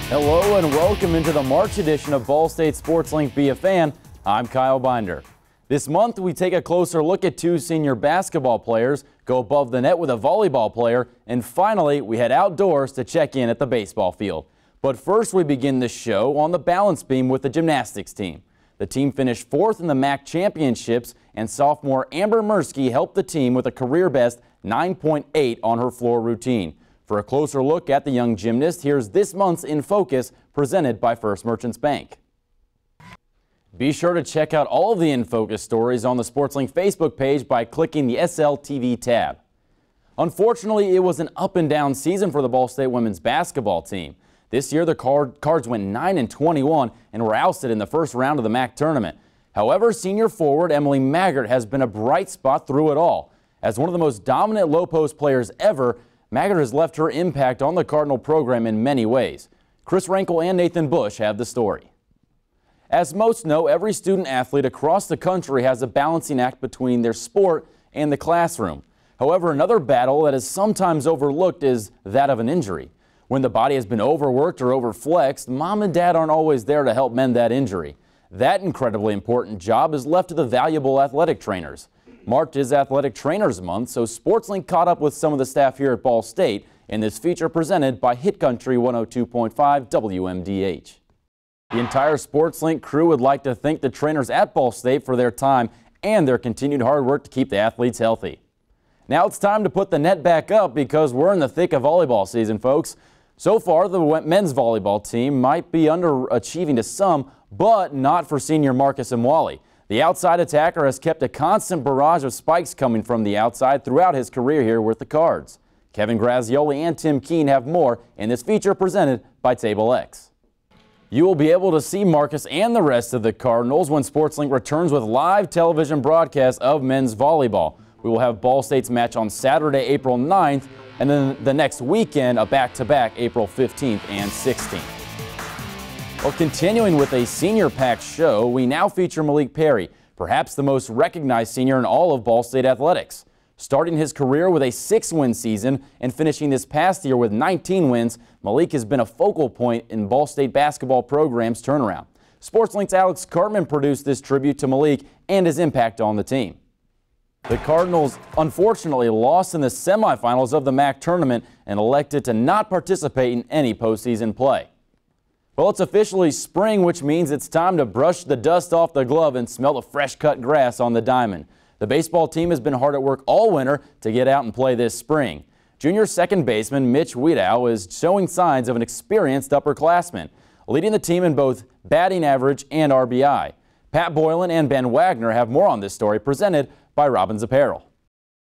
Hello and welcome into the March edition of Ball State Sports Link Be a Fan. I'm Kyle Binder. This month we take a closer look at two senior basketball players, go above the net with a volleyball player, and finally we head outdoors to check in at the baseball field. But first we begin the show on the balance beam with the gymnastics team. The team finished fourth in the MAC championships, and sophomore Amber Mirsky helped the team with a career best 9.8 on her floor routine. For a closer look at the young gymnast, here's this month's In Focus presented by First Merchants Bank. Be sure to check out all of the In Focus stories on the SportsLink Facebook page by clicking the SLTV tab. Unfortunately, it was an up and down season for the Ball State women's basketball team. This year, the Cards went 9-21 and were ousted in the first round of the MAC tournament. However, senior forward Emily Maggart has been a bright spot through it all. As one of the most dominant low post players ever, Maggart has left her impact on the Cardinal program in many ways. Chris Rankel and Nathan Bush have the story. As most know, every student athlete across the country has a balancing act between their sport and the classroom. However, another battle that is sometimes overlooked is that of an injury. When the body has been overworked or overflexed, mom and dad aren't always there to help mend that injury. That incredibly important job is left to the valuable athletic trainers. March is Athletic Trainers Month, so SportsLink caught up with some of the staff here at Ball State in this feature presented by Hit Country 102.5 WMDH. The entire SportsLink crew would like to thank the trainers at Ball State for their time and their continued hard work to keep the athletes healthy. Now it's time to put the net back up because we're in the thick of volleyball season, folks. So far, the men's volleyball team might be underachieving to some, but not for senior Marcus Imwali. The outside attacker has kept a constant barrage of spikes coming from the outside throughout his career here with the Cards. Kevin Grazioli and Tim Keene have more in this feature presented by Table X. You will be able to see Marcus and the rest of the Cardinals when SportsLink returns with live television broadcasts of men's volleyball. We will have Ball State's match on Saturday, April 9th, and then the next weekend, a back-to-back April 15th and 16th. Well, continuing with a senior-packed show, we now feature Malik Perry, perhaps the most recognized senior in all of Ball State athletics. Starting his career with a 6-win season and finishing this past year with 19 wins, Malik has been a focal point in Ball State basketball program's turnaround. SportsLink's Alex Cartman produced this tribute to Malik and his impact on the team. The Cardinals unfortunately lost in the semifinals of the MAC tournament and elected to not participate in any postseason play. Well, it's officially spring, which means it's time to brush the dust off the glove and smell the fresh-cut grass on the diamond. The baseball team has been hard at work all winter to get out and play this spring. Junior second baseman Mitch Wiedow is showing signs of an experienced upperclassman, leading the team in both batting average and RBI. Pat Boylan and Ben Wagner have more on this story presented by Robbins Apparel.